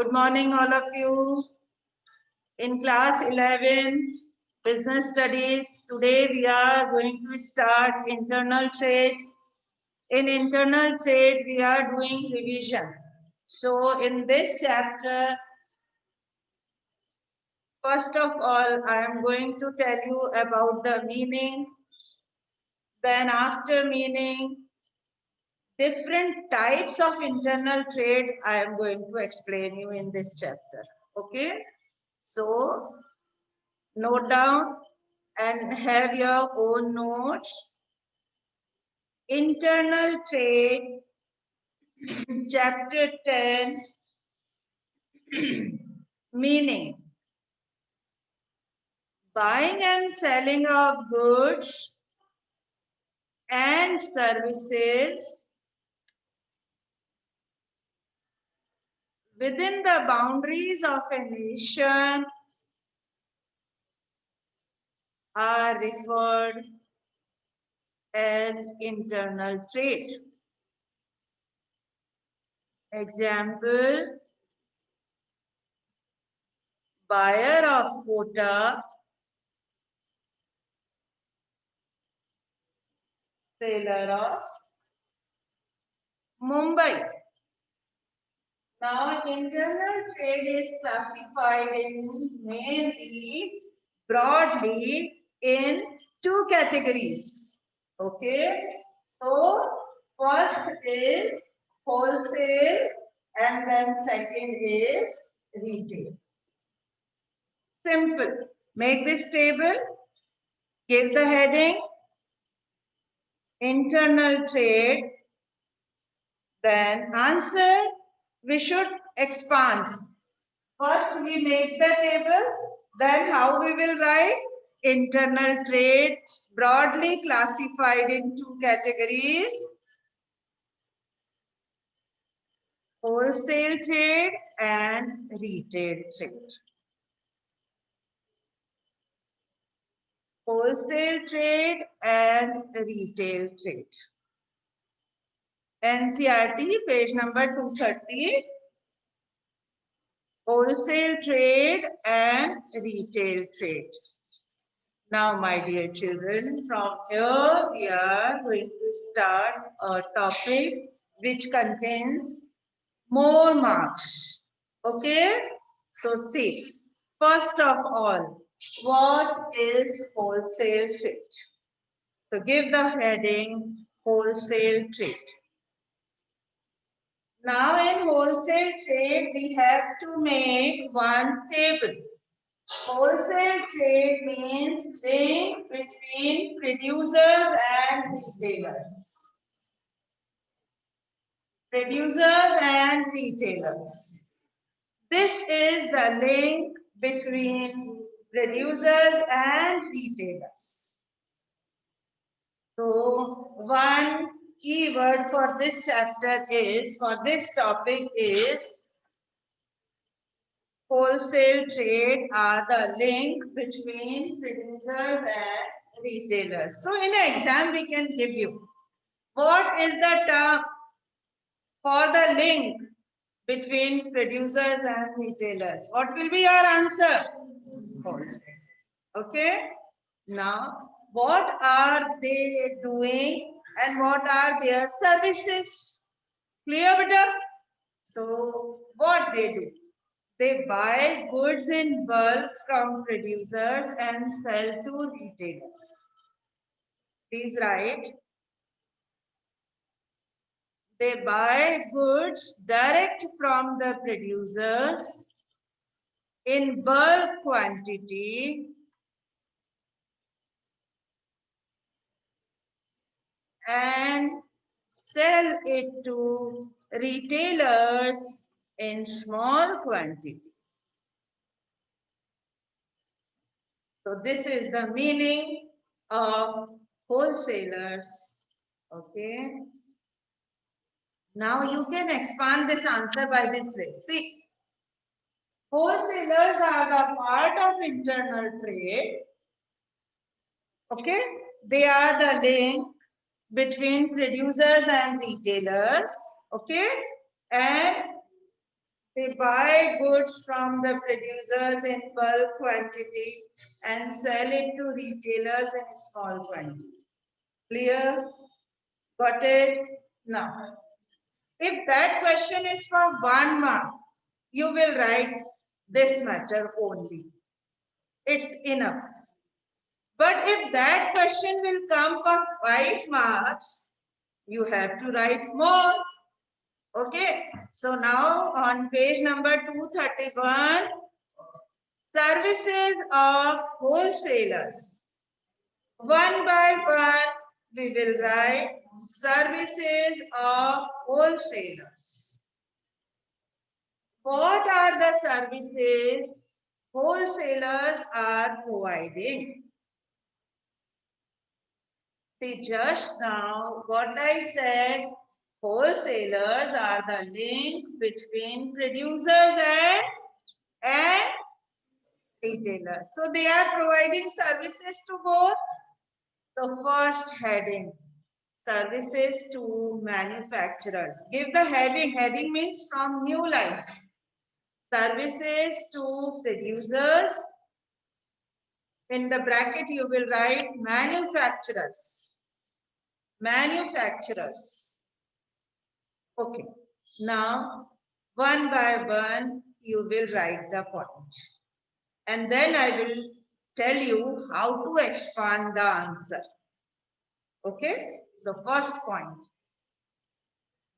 Good morning, all of you. In class 11, business studies, today we are going to start internal trade. In internal trade, we are doing revision. So in this chapter, first of all, I am going to tell you about the meaning. Then after meaning, different types of internal trade I am going to explain you in this chapter. Okay? So note down and have your own notes. Internal trade, chapter 10, meaning. Buying and selling of goods and services within the boundaries of a nation are referred as internal trade. Example, buyer of quota, seller of Mumbai. Now, internal trade is classified in mainly, broadly in two categories. Okay. So, first is wholesale and then second is retail. Simple. Make this table. Give the heading. Internal trade. Then answer. We should expand. First, we make the table. Then how we will write? Internal trade, broadly classified in two categories. Wholesale trade and retail trade. Wholesale trade and retail trade. NCERT, page number 230. Wholesale trade and retail trade. Now, my dear children, from here we are going to start a topic which contains more marks. Okay? So, see, first of all, what is wholesale trade? So, give the heading wholesale trade. Now, in wholesale trade, we have to make one table. Wholesale trade means link between producers and retailers. Producers and retailers. This is the link between producers and retailers. So, one keyword for this chapter is, for this topic is, wholesale trade are the link between producers and retailers. So in an exam we can give you, what is the term for the link between producers and retailers? What will be your answer? Wholesale. Okay. Now, what are they doing and what are their services? Clear, beta? So, what they do? They buy goods in bulk from producers and sell to retailers. Please write. They buy goods direct from the producers in bulk quantity and sell it to retailers in small quantities. So this is the meaning of wholesalers. Okay. Now you can expand this answer by this way. See, wholesalers are the part of internal trade. Okay. They are the link between producers and retailers. Okay. And They buy goods from the producers in bulk quantity and sell it to retailers in small quantity. Clear? Got it? Now, if that question is for 1 mark, you will write this matter only. It's enough. But if that question will come for 5 marks, you have to write more. Okay. So now on page number 231, services of wholesalers. One by one, we will write services of wholesalers. What are the services wholesalers are providing? See, just now what I said, wholesalers are the link between producers and retailers. So they are providing services to both. So first heading, services to manufacturers. Give the heading. Heading means from new line. Services to producers. In the bracket, you will write manufacturers. Manufacturers. Okay. Now, one by one, you will write the point. And then I will tell you how to expand the answer. Okay. So first point.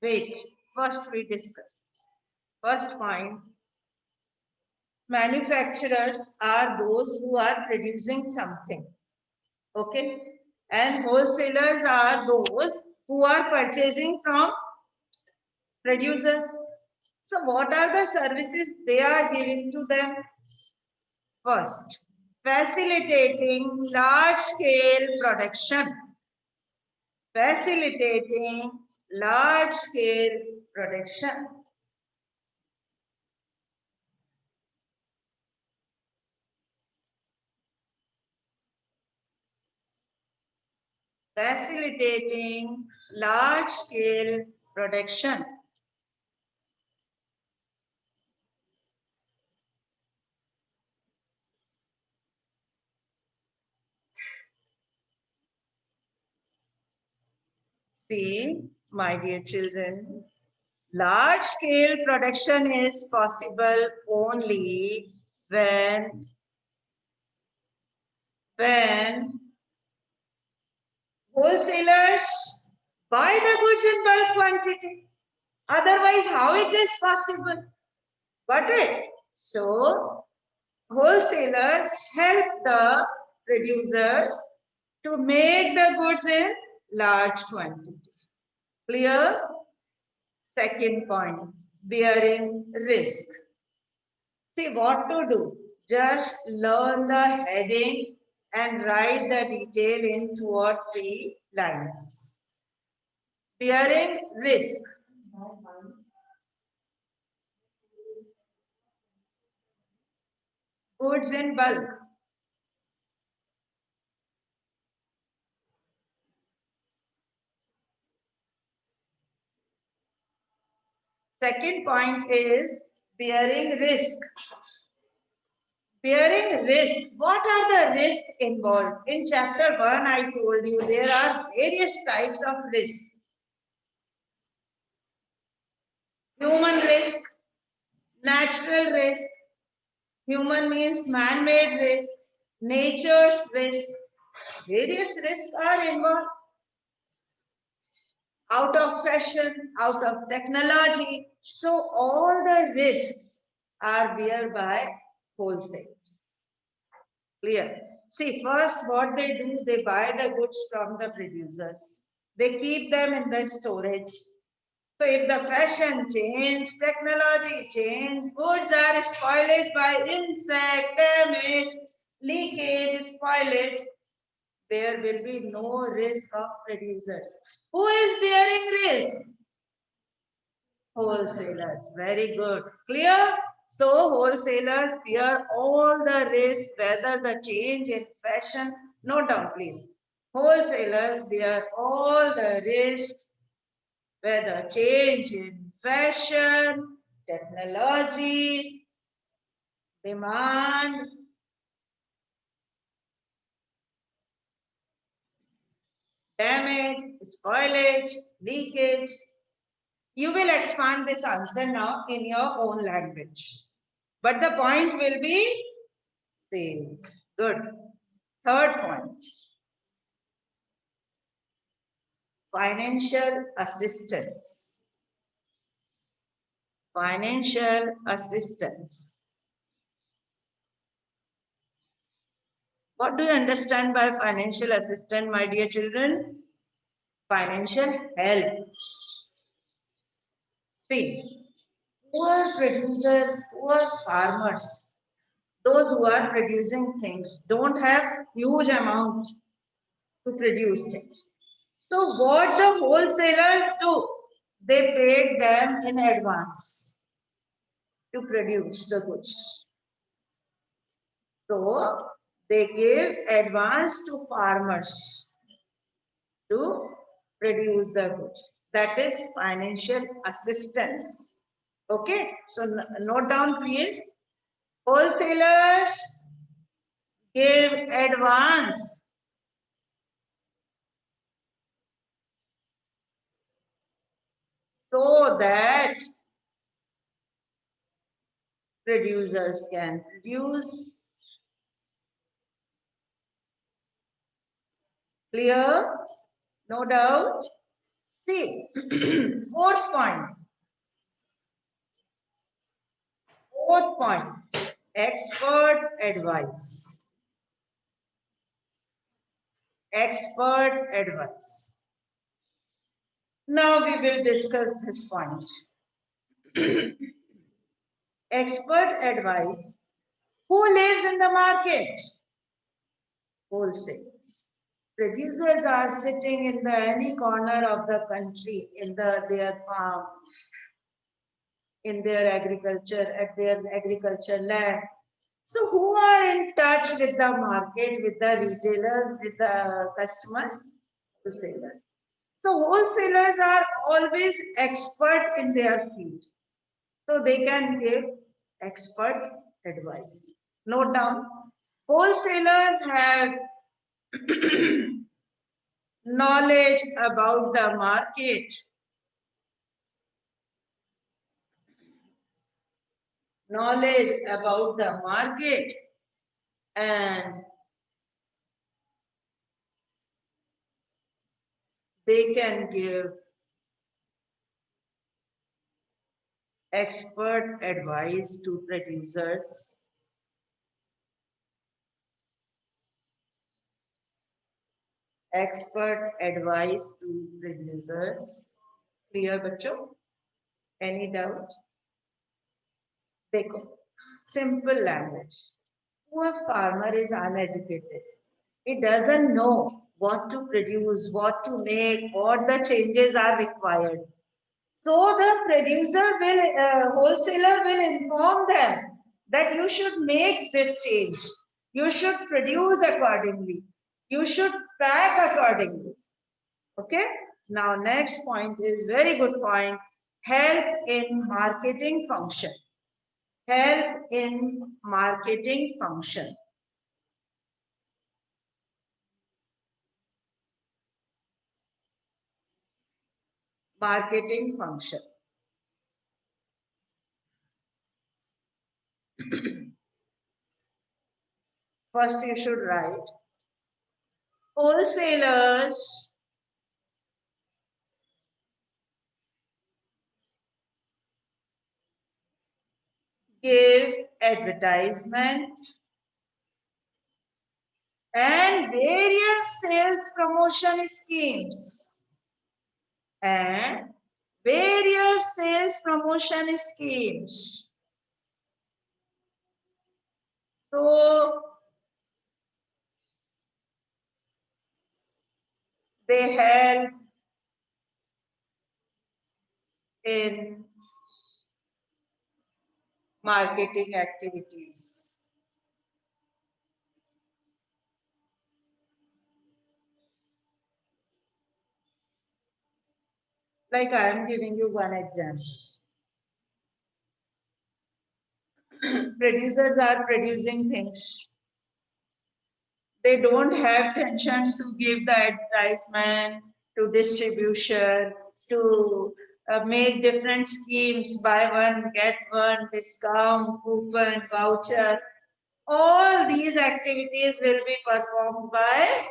Wait. First we discuss. First point. Manufacturers are those who are producing something. Okay. And wholesalers are those who are purchasing from producers. So what are the services they are giving to them? First, facilitating large-scale production. Facilitating large-scale production. Facilitating large-scale production. See, my dear children, large-scale production is possible only when wholesalers buy the goods in bulk quantity. Otherwise, how it is possible? Got it? So, wholesalers help the producers to make the goods in large quantity. Clear? Second point, bearing risk. See what to do. Just learn the heading and write the detail in 2 or 3 lines. Bearing risk. Goods in bulk. Second point is bearing risk. Bearing risk. What are the risks involved? In chapter 1, I told you there are various types of risk. Human risk, natural risk, human means man-made risk, nature's risk. Various risks are involved. Out of fashion, out of technology. So all the risks are bear by wholesalers. Clear? See, first what they do, they buy the goods from the producers. They keep them in the storage. So if the fashion change, technology change, goods are spoiled by insect, damage, leakage, spoilage, there will be no risk of producers. Who is bearing risk? Wholesalers. Very good. Clear? So wholesalers bear all the risk, whether the change in fashion. Note down, please. Wholesalers bear all the risks, whether change in fashion, technology, demand, damage, spoilage, leakage. You will expand this answer now in your own language. But the point will be same. Good. Third point. Financial assistance. Financial assistance. What do you understand by financial assistance, my dear children? Financial help. See, poor producers, poor farmers, those who are producing things don't have huge amount to produce things. So what the wholesalers do? They paid them in advance to produce the goods. So they give advance to farmers to produce the goods. That is financial assistance. Okay, so note down please. Wholesalers give advance so that producers can produce. Clear? No doubt. See, fourth point. Fourth point. Expert advice. Expert advice. Now we will discuss this point. Expert advice. Who lives in the market? Wholesalers. Producers are sitting in the any corner of the country in their farm, in their agriculture, at their agriculture land. So who are in touch with the market, with the retailers, with the customers? Wholesalers. So wholesalers are always expert in their field. So they can give expert advice. Note down, wholesalers have knowledge about the market, knowledge about the market, and they can give expert advice to producers. Expert advice to producers. Clear, बच्चों? Any doubt? देखो, simple language. Poor farmer is uneducated. He doesn't know what to produce, what to make, what the changes are required. So the producer will, wholesaler will inform them that you should make this change. You should produce accordingly. You should pack accordingly. Okay. Now next point is very good point. Help in marketing function. Help in marketing function. Marketing function. First you should write wholesalers give advertisement and various sales promotion schemes. And various sales promotion schemes. So they help in marketing activities. Like I am giving you one example. producers are producing things. They don't have tension to give the advertisement, to distribution, to make different schemes, buy one, get one, discount, coupon, voucher. All these activities will be performed by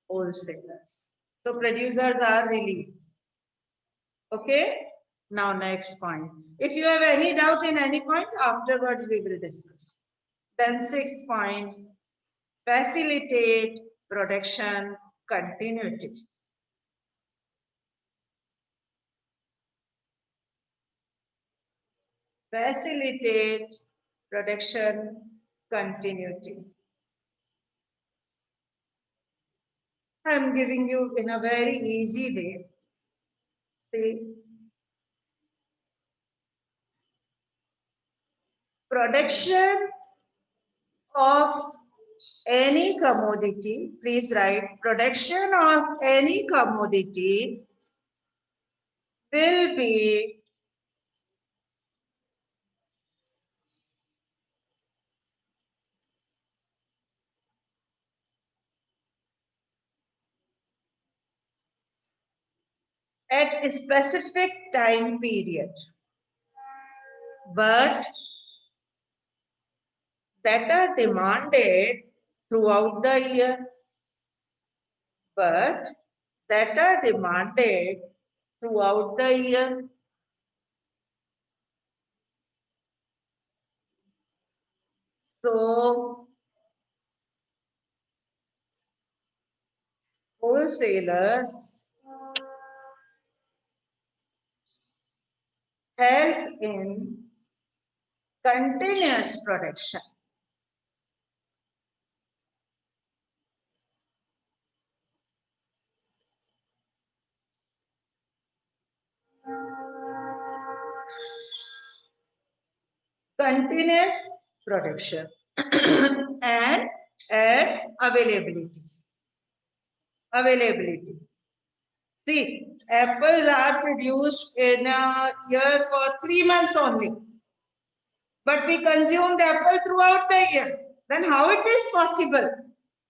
wholesalers. So producers are relieved. Okay. Now next point. If you have any doubt in any point, afterwards we will discuss. Then sixth point, facilitate production continuity. Facilitate production continuity. I'm giving you in a very easy way. See, production of any commodity, please write, production of any commodity will be at a specific time period, but that are demanded throughout the year, but that are demanded throughout the year. So wholesalers help in continuous production. Continuous production and availability. Availability. See, apples are produced in a year for 3 months only. But we consumed apple throughout the year. Then how it is possible?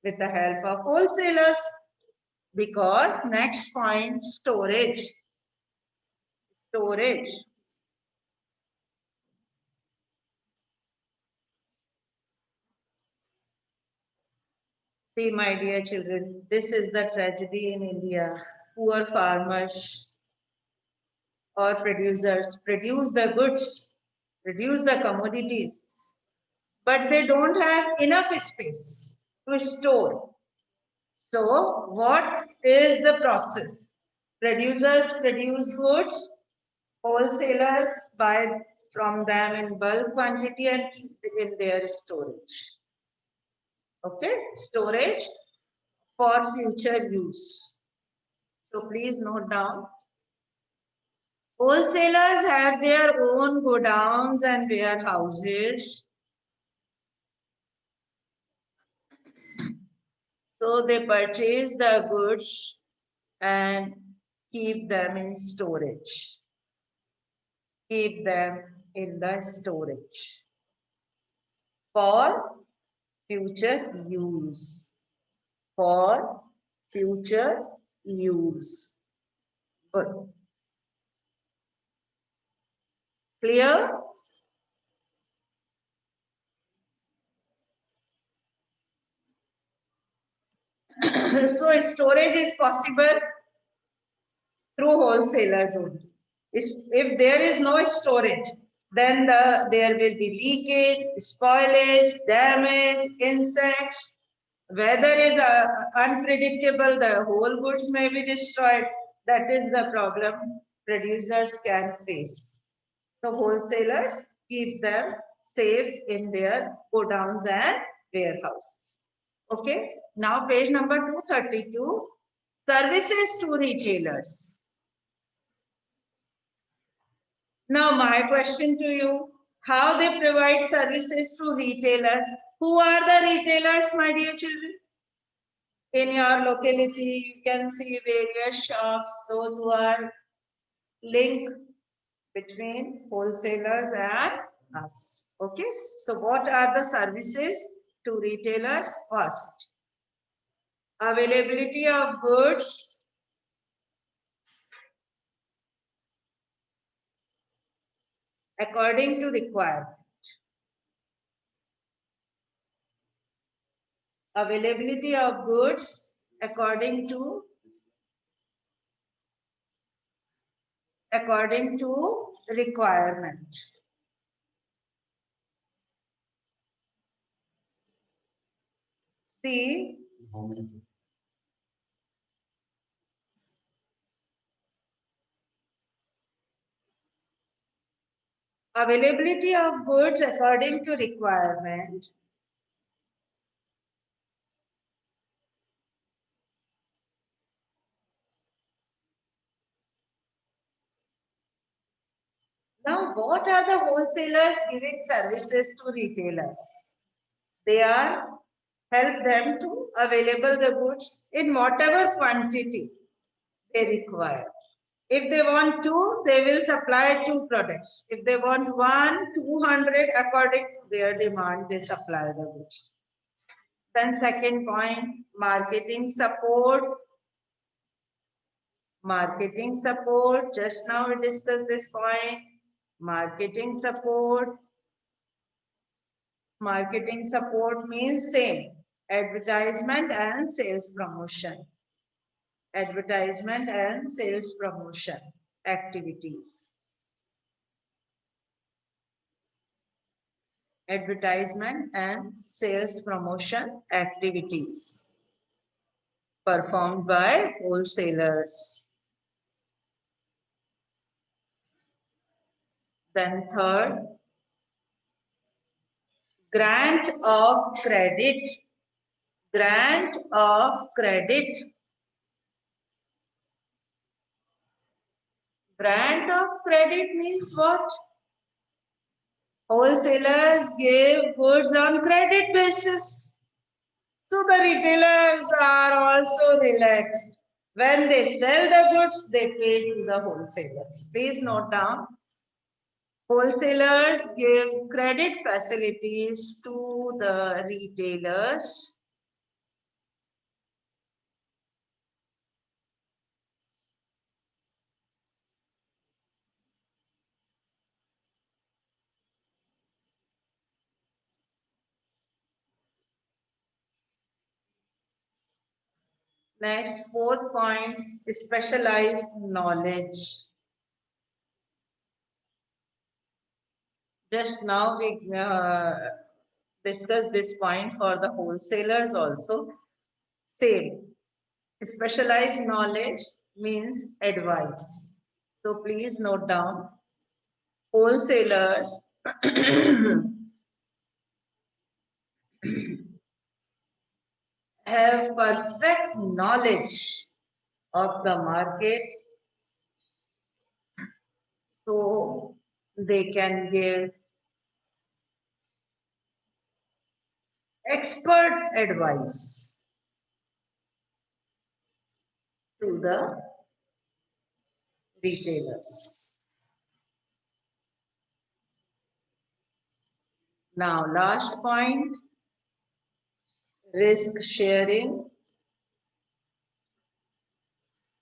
With the help of wholesalers. Because next point, storage. Storage. See, my dear children, this is the tragedy in India. Poor farmers or producers produce the goods, produce the commodities, but they don't have enough space to store. So what is the process? Producers produce goods, wholesalers buy from them in bulk quantity and keep in their storage. Okay, storage for future use. So please note down. Wholesalers have their own godowns and warehouses. So they purchase the goods and keep them in storage. Keep them in the storage for future use. For future use. Good. Clear? So storage is possible through wholesalers only. If there is no storage, then there will be leakage, spoilage, damage, insects. Weather is unpredictable, the whole goods may be destroyed. That is the problem producers can face. So wholesalers keep them safe in their godowns and warehouses. Okay, now page number 232, services to retailers. Now my question to you, how they provide services to retailers? Who are the retailers, my dear children? In your locality, you can see various shops, those who are linked between wholesalers and us. Okay. So what are the services to retailers? First, availability of goods according to requirement. Availability of goods according to requirement. See, availability of goods according to requirement. Now, what are the wholesalers giving services to retailers? They are help them to available the goods in whatever quantity they require. If they want two, they will supply two products. If they want 200 according to their demand, they supply the goods. Then second point, marketing support. Marketing support, just now we discussed this point. Marketing support. Marketing support means same, advertisement and sales promotion. Advertisement and sales promotion activities. Advertisement and sales promotion activities performed by wholesalers. Then third, grant of credit. Grant of credit. Grant of credit means what? Wholesalers give goods on credit basis. So the retailers are also relaxed. When they sell the goods, they pay to the wholesalers. Please note down. Wholesalers give credit facilities to the retailers. Next, fourth point, specialized knowledge. Just now we discussed this point for the wholesalers also. Same. Specialized knowledge means advice. So please note down. Wholesalers have perfect knowledge of the market, so they can give expert advice to the retailers. Now, last point, risk sharing.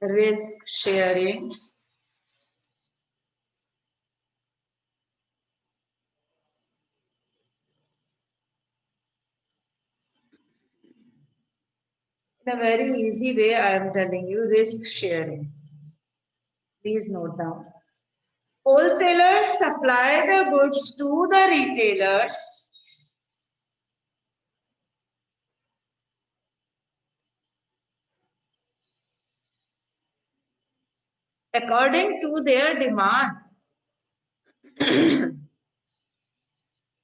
Risk sharing. In a very easy way, I am telling you risk sharing. Please note down. Wholesalers supply the goods to the retailers according to their demand.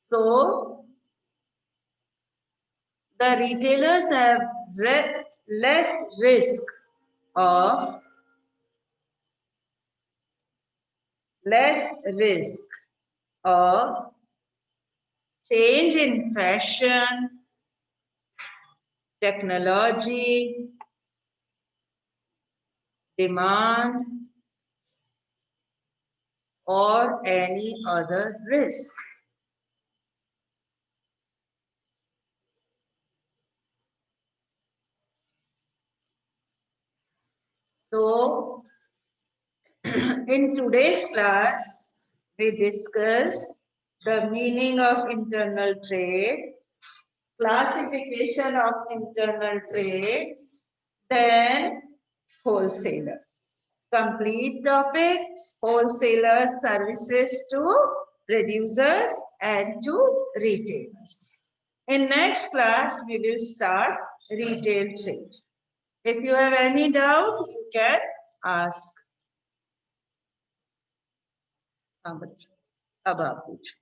So, the retailers have less risk of change in fashion, technology, demand, or any other risk. So, in today's class, we discuss the meaning of internal trade, classification of internal trade, then wholesalers. Complete topic, wholesalers services to producers and to retailers. In next class, we will start retail trade. If you have any doubt, you can ask. अब आप पूछो।